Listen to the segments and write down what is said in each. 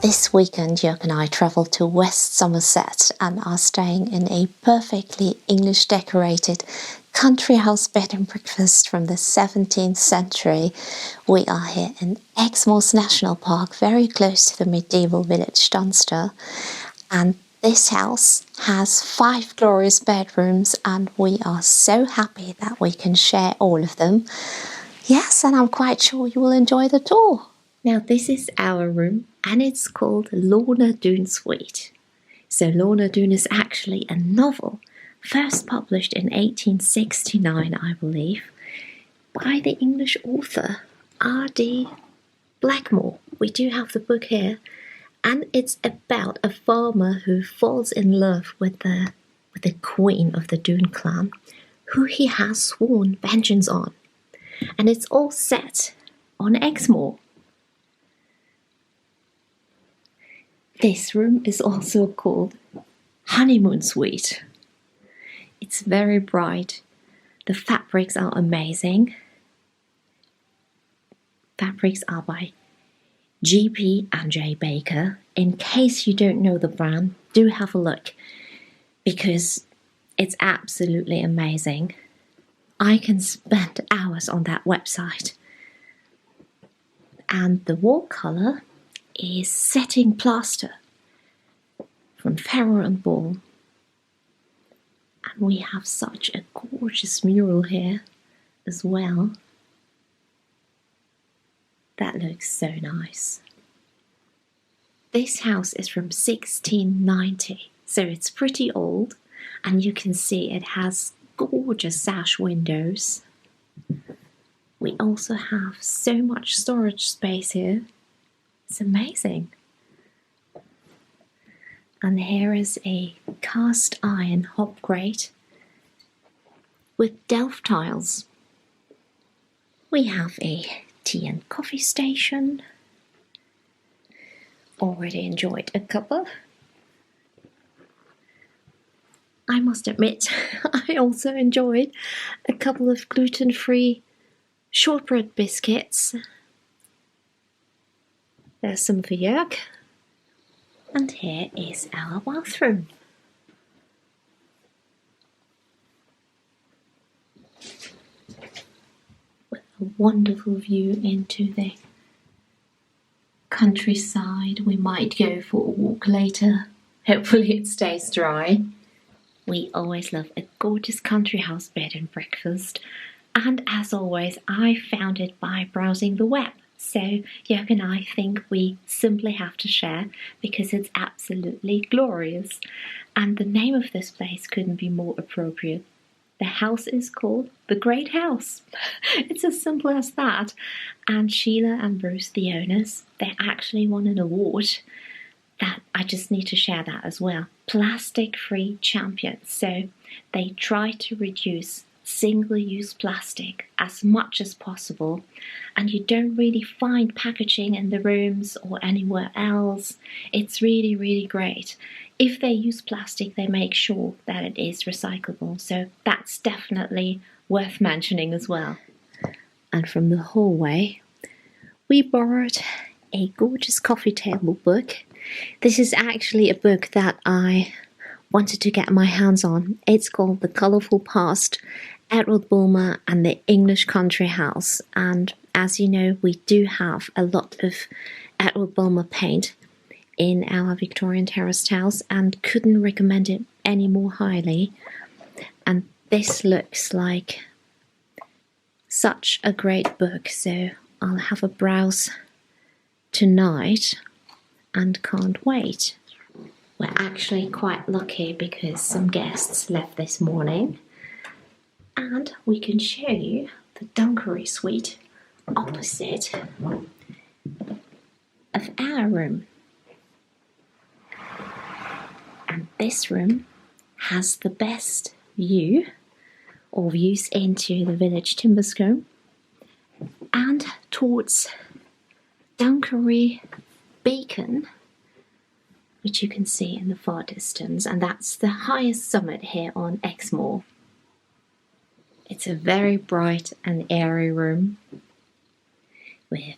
This weekend, Joerg and I travelled to West Somerset and are staying in a perfectly English decorated country house bed and breakfast from the 17th century. We are here in Exmoor National Park, very close to the medieval village Dunster. And this house has 5 glorious bedrooms, and we are so happy that we can share all of them. Yes, and I'm quite sure you will enjoy the tour. Now this is our room and it's called Lorna Doone Suite. So Lorna Doone is actually a novel, first published in 1869, I believe, by the English author R.D. Blackmore. We do have the book here, and it's about a farmer who falls in love with the queen of the Doone clan, who he has sworn vengeance on. And it's all set on Exmoor. This room is also called Honeymoon Suite. It's very bright. The fabrics are amazing. Fabrics are by G.P. and J. Baker. In case you don't know the brand, do have a look because it's absolutely amazing. I can spend hours on that website. And the wall colour is setting plaster from Farrow and Ball. And we have such a gorgeous mural here as well. That looks so nice. This house is from 1690, so it's pretty old, and you can see it has gorgeous sash windows. We also have so much storage space here. It's amazing. And here is a cast iron hob grate with delf tiles. We have a tea and coffee station. Already enjoyed a cuppa. I must admit, I also enjoyed a couple of gluten-free shortbread biscuits. There's some for Joerg. And here is our bathroom. With a wonderful view into the countryside. We might go for a walk later. Hopefully it stays dry. We always love a gorgeous country house bed and breakfast. And as always, I found it by browsing the web. So Joerg and I think we simply have to share because it's absolutely glorious. And the name of this place couldn't be more appropriate. The house is called the Great House. It's as simple as that. And SHEILA and Bruce, the owners, they actually won an award that I just need to share that as well. Plastic-free champions. So they try to reduce single-use plastic as much as possible, and you don't really find packaging in the rooms or anywhere else. It's really, really great. If they use plastic, they make sure that it is recyclable, so that's definitely worth mentioning as well. And from the hallway, we borrowed a gorgeous coffee table book. This is actually a book that I wanted to get my hands on. It's called The Colourful Past, Edward Bulmer and the English Country House. And as you know, we do have a lot of Edward Bulmer paint in our Victorian terraced house and couldn't recommend it any more highly. And this looks like such a great book, so I'll have a browse tonight and can't wait. We're actually quite lucky because some guests left this morning, and we can show you the Dunkery Suite opposite of our room. And this room has the best view, or views into the village Timberscombe and towards Dunkery Beacon, which you can see in the far distance, and that's the highest summit here on Exmoor. It's a very bright and airy room with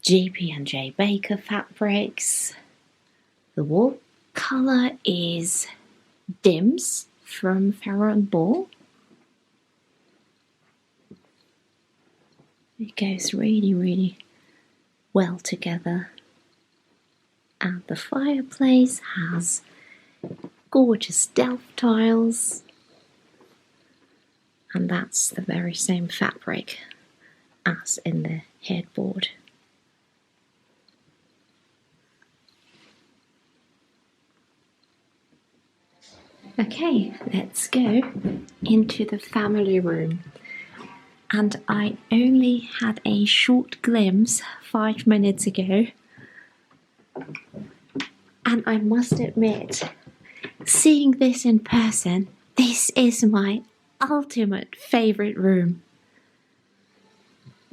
GP&J Baker fabrics. The wall colour is Dims from Farrow & Ball. It goes really, really well together. And the fireplace has gorgeous delft tiles. And that's the very same fabric as in the headboard. Okay, let's go into the family room. And I only had a short glimpse 5 minutes ago. And I must admit, seeing this in person, this is my ultimate favourite room.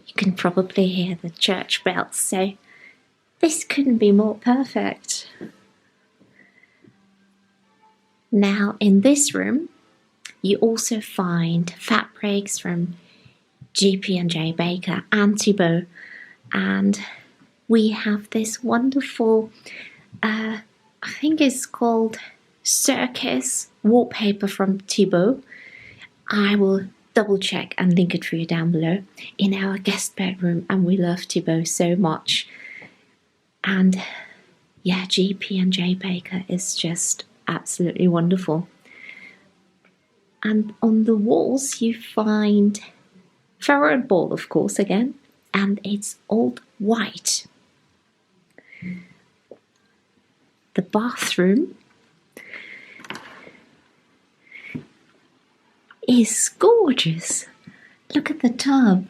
You can probably hear the church bells, so this couldn't be more perfect. Now in this room, you also find fabrics from GP&J Baker and THIBAUT, and we have this wonderful, I think it's called Circus wallpaper from THIBAUT. I will double check and link it for you down below, in our guest bedroom, and we love THIBAUT so much. And yeah, GP&J Baker is just absolutely wonderful. And on the walls you find Farrow & Ball, of course, again, and it's old white. The bathroom is gorgeous. Look at the tub.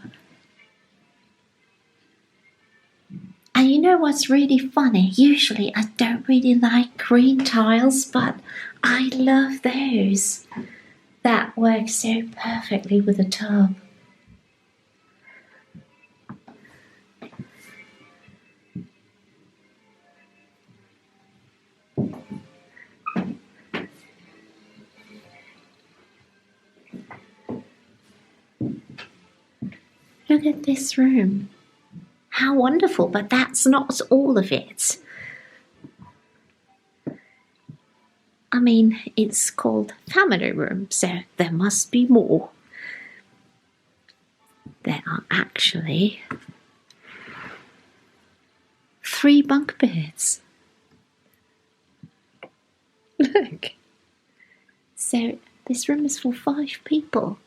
And you know what's really funny? Usually I don't really like green tiles, but I love those. That works so perfectly with the tub. Look at this room. How wonderful, but that's not all of it. I mean, it's called family room, so there must be more. There are actually 3 bunk beds. Look. So this room is for 5 people.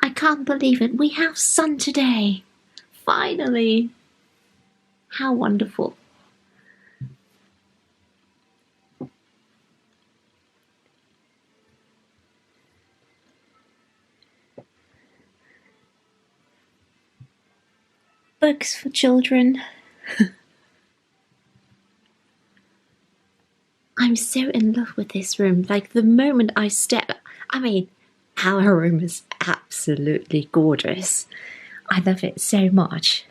I can't believe it. We have sun today. Finally. How wonderful. Books for children. I'm so in love with this room. Like the moment I step, our room is absolutely gorgeous. I love it so much.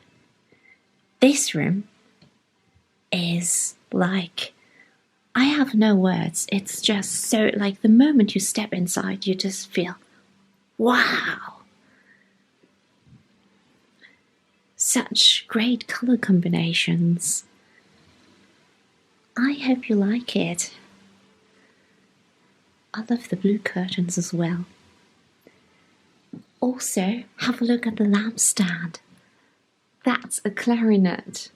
This room is like, I have no words. It's just so, like the moment you step inside, you just feel, wow. Such great colour combinations. I hope you like it. I love the blue curtains as well. Also, have a look at the lampstand. That's a clarinet.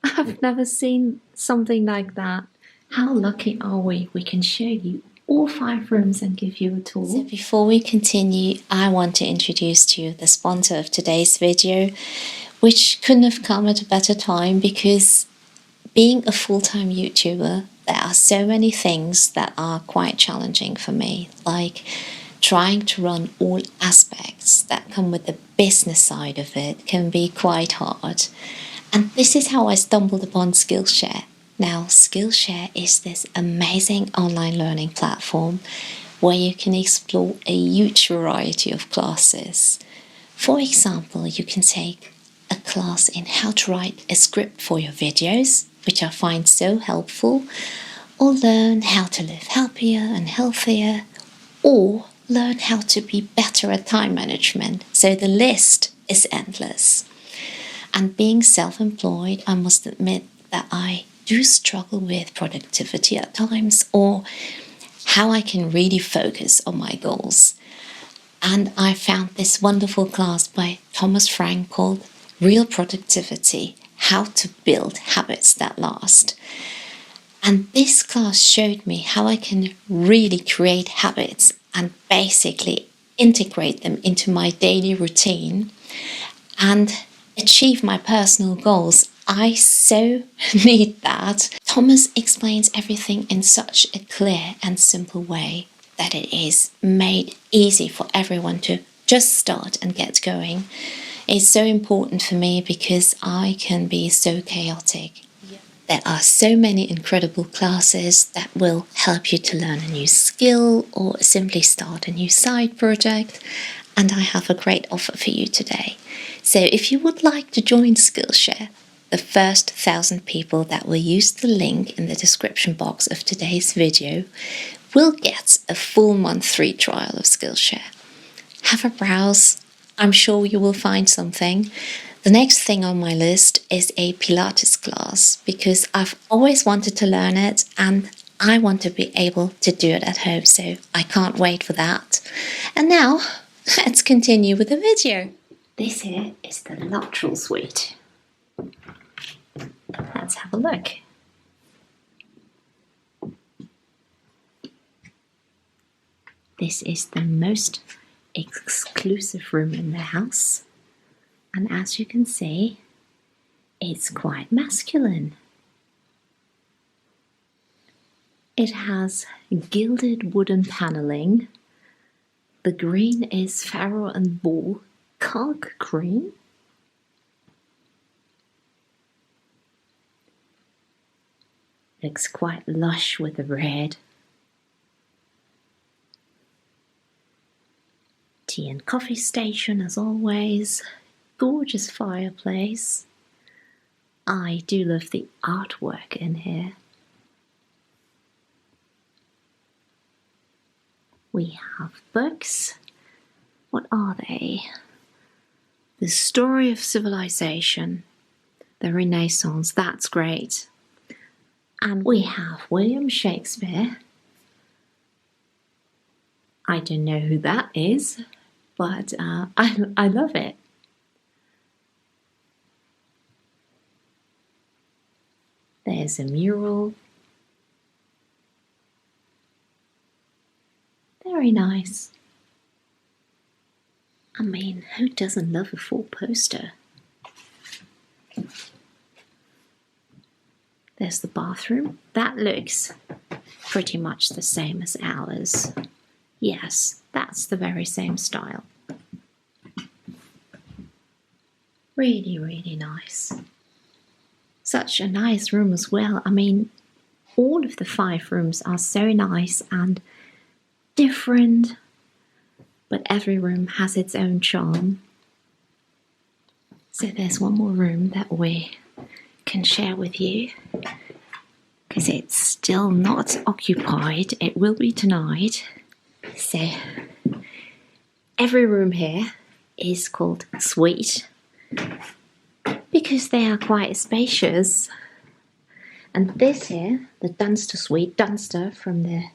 I've never seen something like that. How lucky are we? We can show you all 5 rooms and give you a tour. So before we continue, I want to introduce to you the sponsor of today's video, which couldn't have come at a better time, because being a full-time YouTuber, there are so many things that are quite challenging for me, like trying to run all aspects that come with the business side of it can be quite hard. And this is how I stumbled upon Skillshare. Now, Skillshare is this amazing online learning platform where you can explore a huge variety of classes. For example, you can take a class in how to write a script for your videos, which I find so helpful, or learn how to live happier and healthier, or learn how to be better at time management. So the list is endless. And being self-employed, I must admit that I do struggle with productivity at times, or how I can really focus on my goals. And I found this wonderful class by Thomas Frank called Real Productivity: How to Build Habits That Last. And this class showed me how I can really create habits and basically integrate them into my daily routine and achieve my personal goals. I so need that. Thomas explains everything in such a clear and simple way that it is made easy for everyone to just start and get going. It's so important for me because I can be so chaotic. There are so many incredible classes that will help you to learn a new skill or simply start a new side project. And I have a great offer for you today. So if you would like to join Skillshare, the first 1,000 people that will use the link in the description box of today's video will get a full month free trial of Skillshare. Have a browse. I'm sure you will find something. The next thing on my list is a Pilates class because I've always wanted to learn it and I want to be able to do it at home, so I can't wait for that. And now, let's continue with the video. This here is the Luttrell Suite. Let's have a look. This is the most exclusive room in the house. And as you can see, it's quite masculine. It has gilded wooden panelling. The green is Farrow and Ball Kalk green. Looks quite lush with the red. Tea and coffee station as always. Gorgeous fireplace. I do love the artwork in here. We have books. What are they? The Story of Civilization, the Renaissance, that's great. And we have William Shakespeare. I don't know who that is, but I love it. There's a mural. Very nice. I mean, who doesn't love a full poster? There's the bathroom. That looks pretty much the same as ours. Yes, that's the very same style. Really, really nice. Such a nice room as well. I mean, all of the 5 rooms are so nice and different, but every room has its own charm. So there's one more room that we can share with you because it's still not occupied. It will be tonight. So every room here is called suite because they are quite spacious. And this here, the Dunster Suite, Dunster from the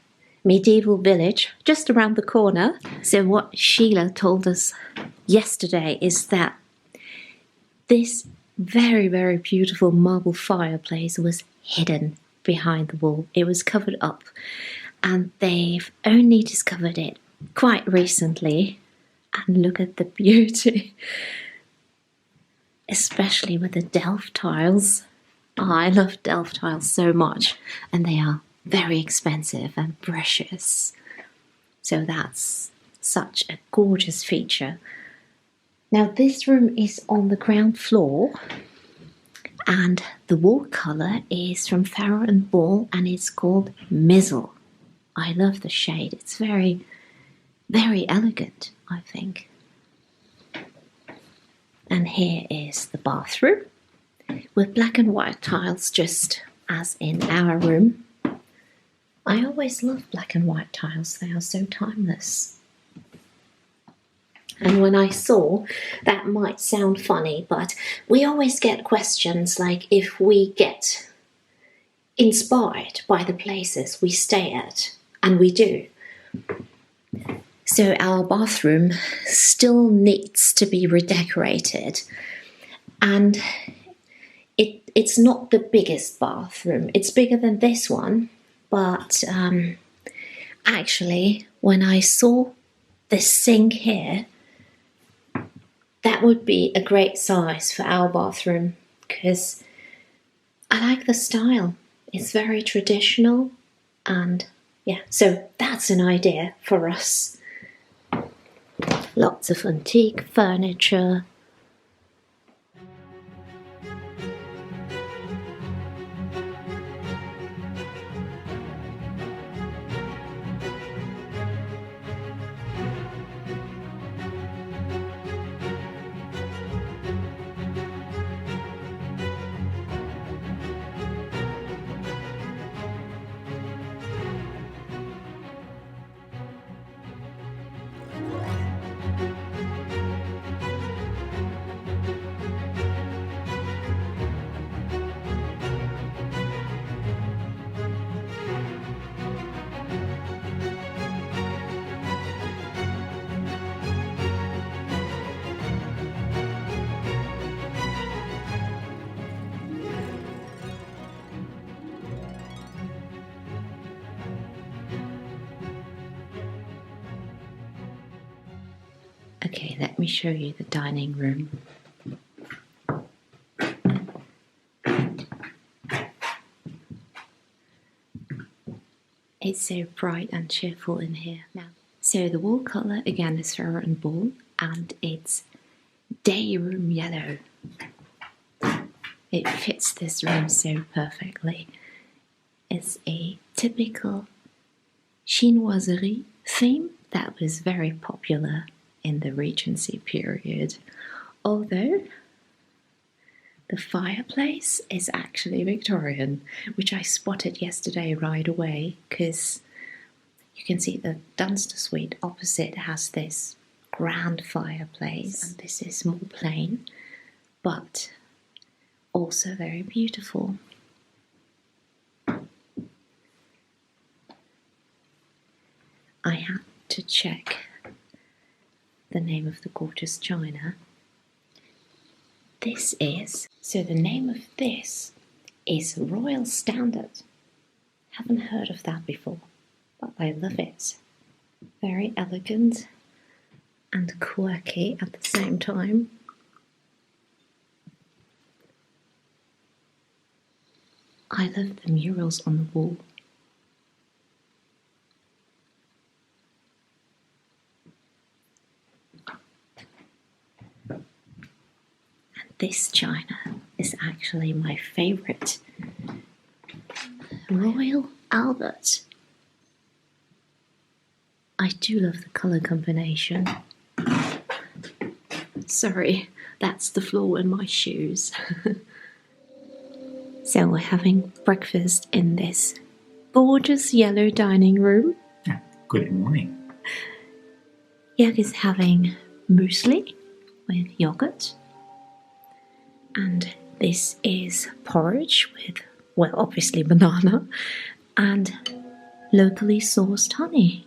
medieval village just around the corner. So what SHEILA told us yesterday is that this very, very beautiful marble fireplace was hidden behind the wall. It was covered up and they've only discovered it quite recently. And look at the beauty, especially with the Delft tiles. Oh, I love Delft tiles so much, and they are very expensive and precious. So that's such a gorgeous feature. Now this room is on the ground floor and the wall colour is from Farrow and Ball and it's called Mizzle. I love the shade. It's very, very elegant, I think. And here is the bathroom with black and white tiles, just as in our room. I always love black and white tiles. They are so timeless. And when I saw, that might sound funny, but we always get questions like if we get inspired by the places we stay at, and we do. So our bathroom still needs to be redecorated, and it's not the biggest bathroom. It's bigger than this one, but actually when I saw this sink here, that would be a great size for our bathroom because I like the style. It's very traditional, and yeah, so that's an idea for us. Lots of antique furniture. Okay, let me show you the dining room. It's so bright and cheerful in here now. So the wall colour again is Ferret and Ball, and it's day room yellow. It fits this room so perfectly. It's a typical chinoiserie theme that was very popular in the Regency period, although the fireplace is actually Victorian, which I spotted yesterday right away, because you can see the Dunster Suite opposite has this grand fireplace, and this is more plain, but also very beautiful. I had to check the name of the gorgeous china. So the name of this is Royal Standard. Haven't heard of that before, but I love it. Very elegant and quirky at the same time. I love the murals on the wall. This china is actually my favourite. Royal Albert. I do love the colour combination. Sorry, that's the floor in my shoes. So we're having breakfast in this gorgeous yellow dining room. Good morning. Joerg is having muesli with yogurt. And this is porridge with, well, obviously banana and locally sourced honey.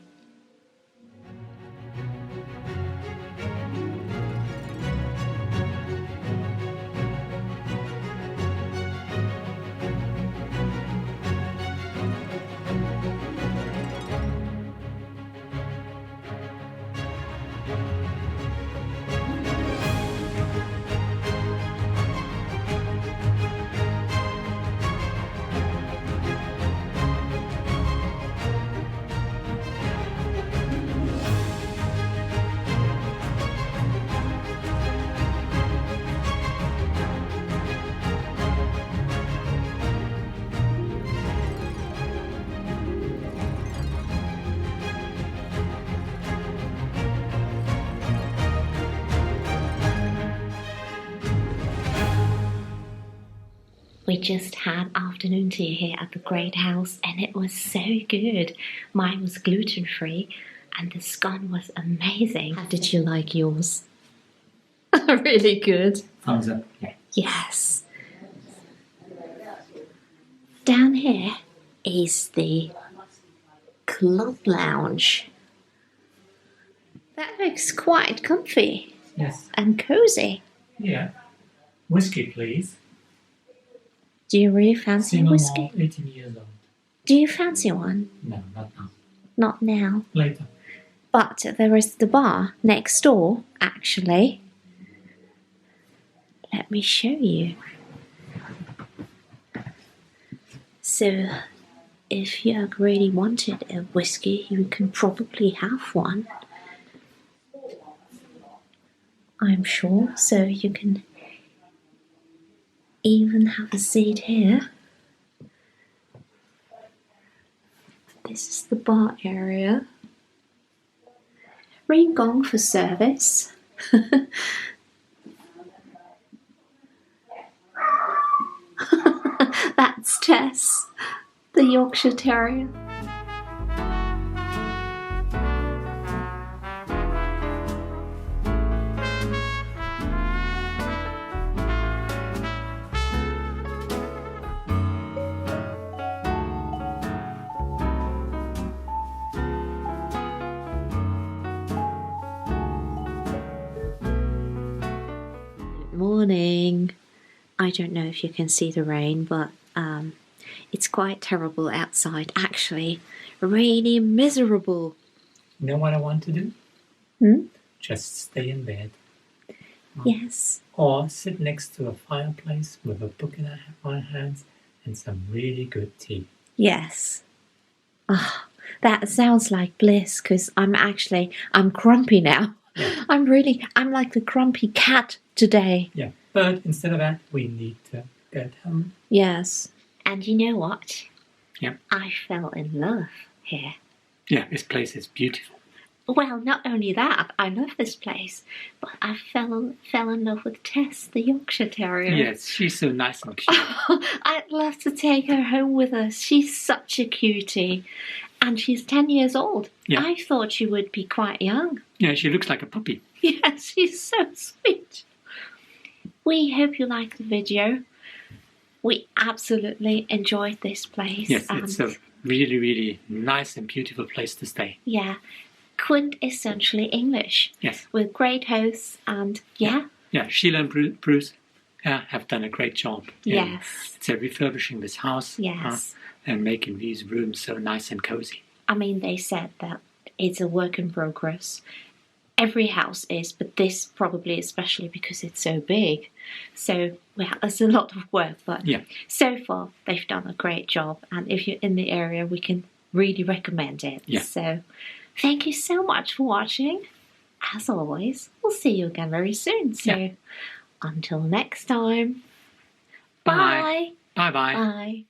We just had afternoon tea here at the Great House and it was so good. Mine was gluten-free and the scone was amazing. How did you like yours? Really good. Thumbs up. Yeah. Yes. Down here is the club lounge. That looks quite comfy. Yes. And cozy. Yeah. Whiskey, please. Do you really fancy Single whiskey? malt, 18 years old. Do you fancy one? No, not now. Not now. Later. But there is the bar next door, actually. Let me show you. So, if Joerg really wanted a whiskey, you can probably have one. I'm sure. So you can even have a seat here. This is the bar area. Ring gong for service. That's Tess, the Yorkshire Terrier. Morning. I don't know if you can see the rain, but it's quite terrible outside. Actually, rainy, miserable. You know what I want to do? Just stay in bed. Yes. Or sit next to a fireplace with a book in my hands and some really good tea. Yes. Oh, that sounds like bliss, because I'm grumpy now. Yeah. I'm like the grumpy cat today. Yeah, but instead of that, we need to get home. Yes. And you know what? Yeah. I fell in love here. Yeah, this place is beautiful. Well, not only that, I love this place, but I fell in love with Tess, the Yorkshire Terrier. Yes, she's so nice and cute. I'd love to take her home with us. She's such a cutie. And she's 10 years old. Yeah. I thought she would be quite young. Yeah, she looks like a puppy. Yes, she's so sweet. We hope you like the video. We absolutely enjoyed this place. Yes, it's a really, really nice and beautiful place to stay. Yeah, quintessentially English. Yes. With great hosts and Yeah, SHEILA and Bruce have done a great job. Yes. It's refurbishing this house. Yes. And making these rooms so nice and cozy. I mean, they said that it's a work in progress. Every house is, but this probably especially because it's so big. So, well, there's a lot of work, but so far they've done a great job. And if you're in the area, we can really recommend it. Yeah. So, thank you so much for watching. As always, we'll see you again very soon. So, until next time, Bye. Bye-bye. Bye. Bye.